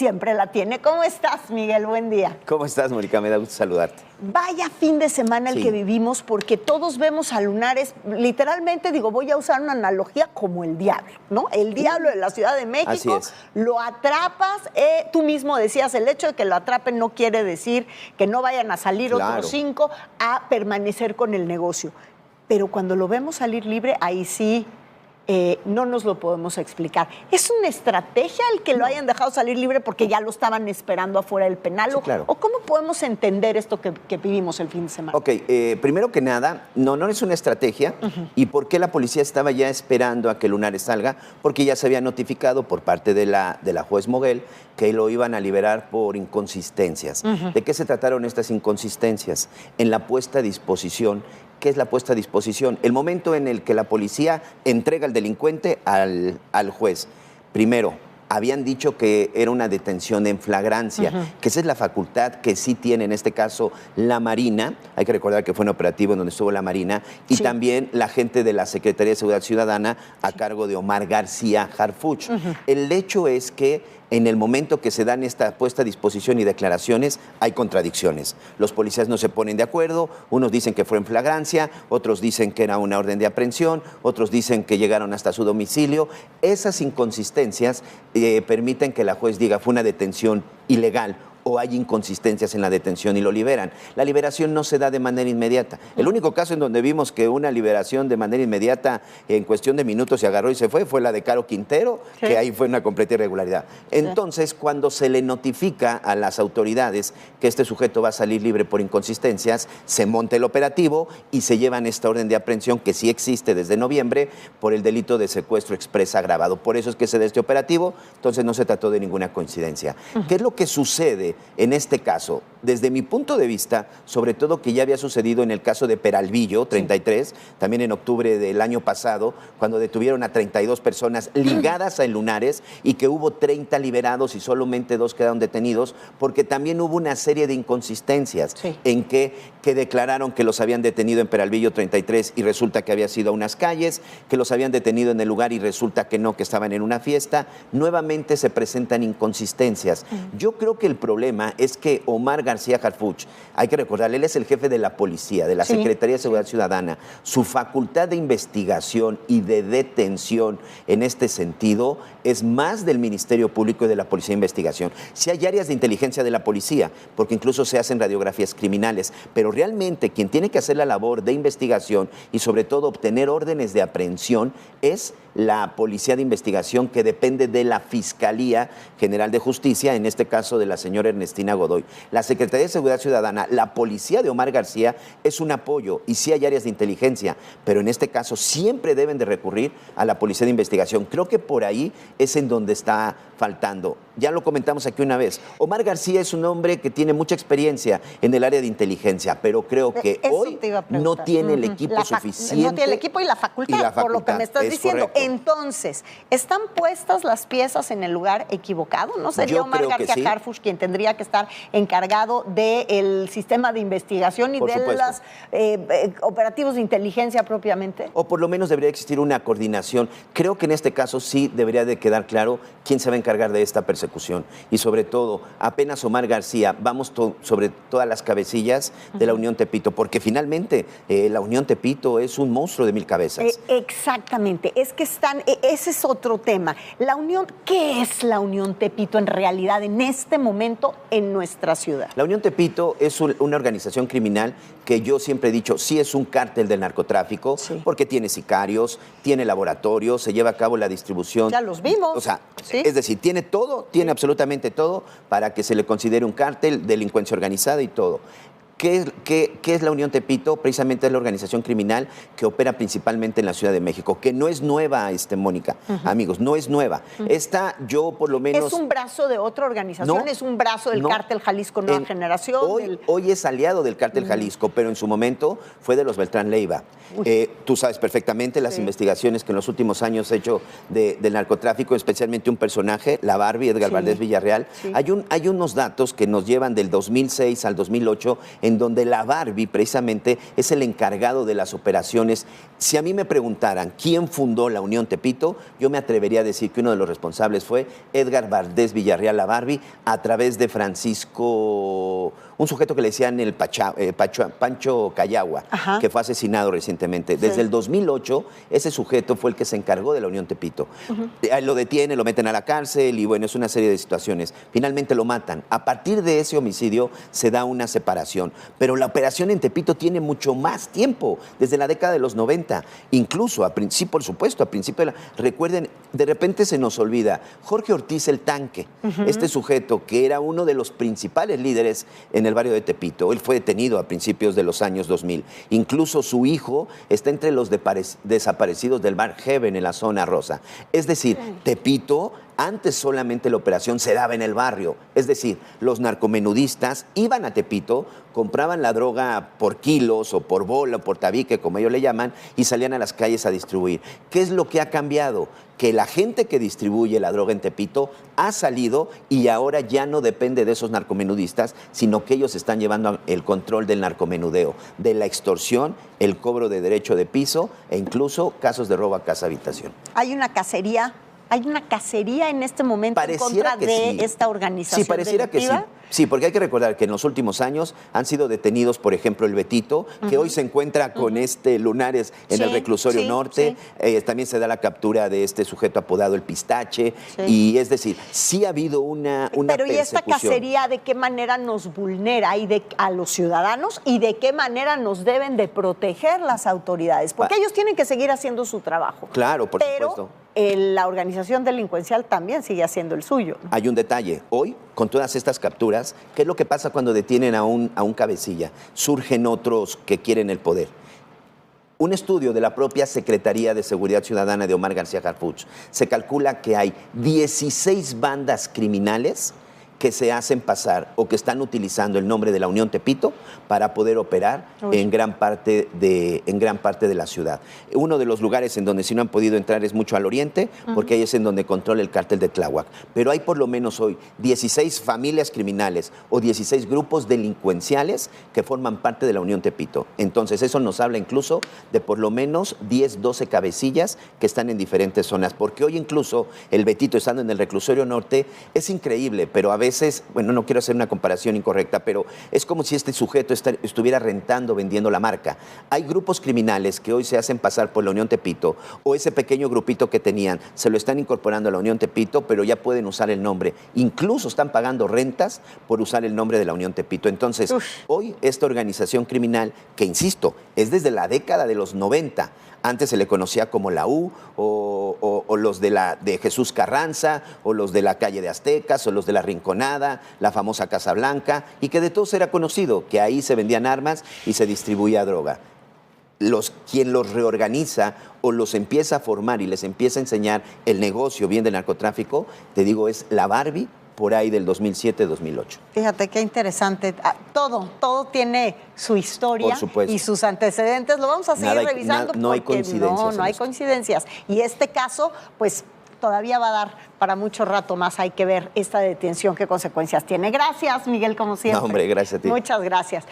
siempre la tiene. ¿Cómo estás, Miguel? Buen día. ¿Cómo estás, Mónica? Me da gusto saludarte. Vaya fin de semana el que vivimos, porque todos vemos a lunares, literalmente, voy a usar una analogía como el diablo, ¿no? El diablo de la Ciudad de México. Así es. Lo atrapas, tú mismo decías, el hecho de que lo atrapen no quiere decir que no vayan a salir otros 5 a permanecer con el negocio. Pero cuando lo vemos salir libre, ahí sí no nos lo podemos explicar. ¿Es una estrategia el que lo hayan dejado salir libre porque ya lo estaban esperando afuera del penal? Sí, claro. ¿O cómo podemos entender esto que vivimos el fin de semana? Ok, primero que nada, no es una estrategia. ¿Y por qué la policía estaba ya esperando a que Lunares salga? Porque ya se había notificado por parte de la juez Moguel que lo iban a liberar por inconsistencias. ¿De qué se trataron estas inconsistencias? En la puesta a disposición. ¿Qué es la puesta a disposición? El momento en el que la policía entrega al delincuente al juez. Primero, habían dicho que era una detención en flagrancia, que esa es la facultad que sí tiene en este caso la Marina. Hay que recordar que fue un operativo en donde estuvo la Marina y también la gente de la Secretaría de Seguridad Ciudadana a cargo de Omar García Harfuch. El hecho es que en el momento que se dan esta puesta a disposición y declaraciones, hay contradicciones. Los policías no se ponen de acuerdo, unos dicen que fue en flagrancia, otros dicen que era una orden de aprehensión, otros dicen que llegaron hasta su domicilio. Esas inconsistencias permiten que la juez diga fue una detención ilegal o hay inconsistencias en la detención y lo liberan. La liberación no se da de manera inmediata. El único caso en donde vimos que una liberación de manera inmediata en cuestión de minutos se agarró y se fue la de Caro Quintero, que ahí fue una completa irregularidad. Entonces, cuando se le notifica a las autoridades que este sujeto va a salir libre por inconsistencias, se monta el operativo y se llevan esta orden de aprehensión que sí existe desde noviembre por el delito de secuestro exprés agravado. Por eso es que se da este operativo, entonces no se trató de ninguna coincidencia. ¿Qué es lo que sucede en este caso? Desde mi punto de vista, sobre todo que ya había sucedido en el caso de Peralvillo, 33, también en octubre del año pasado, cuando detuvieron a 32 personas ligadas a Lunares y que hubo 30 liberados y solamente 2 quedaron detenidos, porque también hubo una serie de inconsistencias en que declararon que los habían detenido en Peralvillo 33 y resulta que había sido a unas calles, que los habían detenido en el lugar y resulta que no, que estaban en una fiesta. Nuevamente se presentan inconsistencias. Yo creo que el problema es que Omar García Harfuch, hay que recordarle, él es el jefe de la policía, de la Secretaría de Seguridad Ciudadana. Su facultad de investigación y de detención en este sentido es más del Ministerio Público y de la Policía de Investigación. Sí hay áreas de inteligencia de la policía, porque incluso se hacen radiografías criminales, pero realmente quien tiene que hacer la labor de investigación y sobre todo obtener órdenes de aprehensión es la Policía de Investigación, que depende de la Fiscalía General de Justicia, en este caso de la señora Ernestina Godoy. La Secretaría de Seguridad Ciudadana, la policía de Omar García es un apoyo y sí hay áreas de inteligencia, pero en este caso siempre deben de recurrir a la Policía de Investigación. Creo que por ahí es en donde está faltando. Ya lo comentamos aquí una vez. Omar García es un hombre que tiene mucha experiencia en el área de inteligencia, pero creo que hoy no tiene el equipo suficiente. No tiene el equipo y la facultad, por lo que me estás diciendo. Correcto. Entonces, ¿están puestas las piezas en el lugar equivocado? ¿No sería Omar García Harfuch quien tendría que estar encargado del sistema de investigación y de los operativos de inteligencia propiamente? O por lo menos debería existir una coordinación. Creo que en este caso sí debería de quedar claro quién se va a encargar de esta persecución. Y sobre todo, apenas Omar García, vamos sobre todas las cabecillas de la Unión Tepito, porque finalmente la Unión Tepito es un monstruo de 1000 cabezas. Exactamente, es que ese es otro tema. La Unión, ¿qué es la Unión Tepito en realidad en este momento en nuestra ciudad? La Unión Tepito es una organización criminal que yo siempre he dicho, sí es un cártel del narcotráfico, porque tiene sicarios, tiene laboratorios, se lleva a cabo la distribución. Ya los vimos. O sea, es decir, tiene todo, tiene absolutamente todo para que se le considere un cártel, delincuencia organizada y todo. ¿Qué es la Unión Tepito? Precisamente es la organización criminal que opera principalmente en la Ciudad de México, que no es nueva, Mónica, amigos, no es nueva. Esta, yo por lo menos... ¿Es un brazo de otra organización? ¿Es un brazo del Cártel Jalisco Nueva Generación? Hoy es aliado del Cártel Jalisco, pero en su momento fue de los Beltrán Leiva. Tú sabes perfectamente las investigaciones que en los últimos años he hecho del narcotráfico, especialmente un personaje, la Barbie, Edgar Valdés Villarreal. Hay unos datos que nos llevan del 2006 al 2008, en donde la Barbie precisamente es el encargado de las operaciones Si a mí me preguntaran quién fundó la Unión Tepito, yo me atrevería a decir que uno de los responsables fue Edgar Valdés Villarreal La Barbie, a través de Francisco, un sujeto que le decían el Pancho Cayagua, que fue asesinado recientemente. Desde el 2008, ese sujeto fue el que se encargó de la Unión Tepito. Lo detiene, lo meten a la cárcel y bueno, es una serie de situaciones. Finalmente lo matan. A partir de ese homicidio se da una separación. Pero la operación en Tepito tiene mucho más tiempo, desde la década de los 90. Incluso, sí, por supuesto, a principio recuerden, de repente se nos olvida, Jorge Ortiz el Tanque, este sujeto que era uno de los principales líderes en el barrio de Tepito. Él fue detenido a principios de los años 2000. Incluso su hijo está entre los desaparecidos del bar Heaven en la zona rosa. Es decir, Tepito, antes solamente la operación se daba en el barrio. Es decir, los narcomenudistas iban a Tepito, compraban la droga por kilos o por bola o por tabique, como ellos le llaman, y salían a las calles a distribuir. ¿Qué es lo que ha cambiado? Que la gente que distribuye la droga en Tepito ha salido y ahora ya no depende de esos narcomenudistas, sino que ellos están llevando el control del narcomenudeo, de la extorsión, el cobro de derecho de piso e incluso casos de robo a casa habitación. Hay una cacería. ¿Hay una cacería en este momento Pareciera en contra de esta organización? Sí, pareciera delictiva. que sí. Sí, porque hay que recordar que en los últimos años han sido detenidos, por ejemplo, el Betito, que hoy se encuentra con Lunares en el reclusorio norte. También se da la captura de este sujeto apodado el Pistache. Y es decir, sí ha habido una Pero ¿y esta persecución. cacería de qué manera nos vulnera a los ciudadanos y de qué manera nos deben de proteger las autoridades? Porque ellos tienen que seguir haciendo su trabajo. Claro, por supuesto. La organización delincuencial también sigue haciendo el suyo, ¿no? Hay un detalle. Hoy, con todas estas capturas, ¿qué es lo que pasa cuando detienen a un cabecilla? Surgen otros que quieren el poder. Un estudio de la propia Secretaría de Seguridad Ciudadana de Omar García Harfuch, se calcula que hay 16 bandas criminales que se hacen pasar o que están utilizando el nombre de la Unión Tepito para poder operar en gran parte de la ciudad. Uno de los lugares en donde sí no han podido entrar es mucho al oriente, porque ahí es en donde controla el cártel de Tláhuac. Pero hay por lo menos hoy 16 familias criminales o 16 grupos delincuenciales que forman parte de la Unión Tepito. Entonces eso nos habla incluso de por lo menos 10, 12 cabecillas que están en diferentes zonas. Porque hoy incluso el Betito, estando en el reclusorio norte, es increíble, pero a veces, bueno, no quiero hacer una comparación incorrecta, pero es como si este sujeto estuviera rentando, vendiendo la marca. Hay grupos criminales que hoy se hacen pasar por la Unión Tepito, o ese pequeño grupito que tenían, se lo están incorporando a la Unión Tepito, pero ya pueden usar el nombre. Incluso están pagando rentas por usar el nombre de la Unión Tepito. Entonces, hoy esta organización criminal, que insisto, es desde la década de los 90, antes se le conocía como la U, o los de Jesús Carranza, o los de la calle de Aztecas, o los de la Rinconada, la famosa Casa Blanca, y que de todos era conocido, que ahí se vendían armas y se distribuía droga. Quien los reorganiza o los empieza a formar y les empieza a enseñar el negocio bien del narcotráfico, te digo, es la Barbie, por ahí del 2007-2008. Fíjate qué interesante. Todo tiene su historia y sus antecedentes. Lo vamos a seguir revisando no hay coincidencias. No hay coincidencias. Y este caso, pues todavía va a dar para mucho rato más. Hay que ver esta detención, qué consecuencias tiene. Gracias, Miguel, como siempre. No, hombre, gracias a ti. Muchas gracias.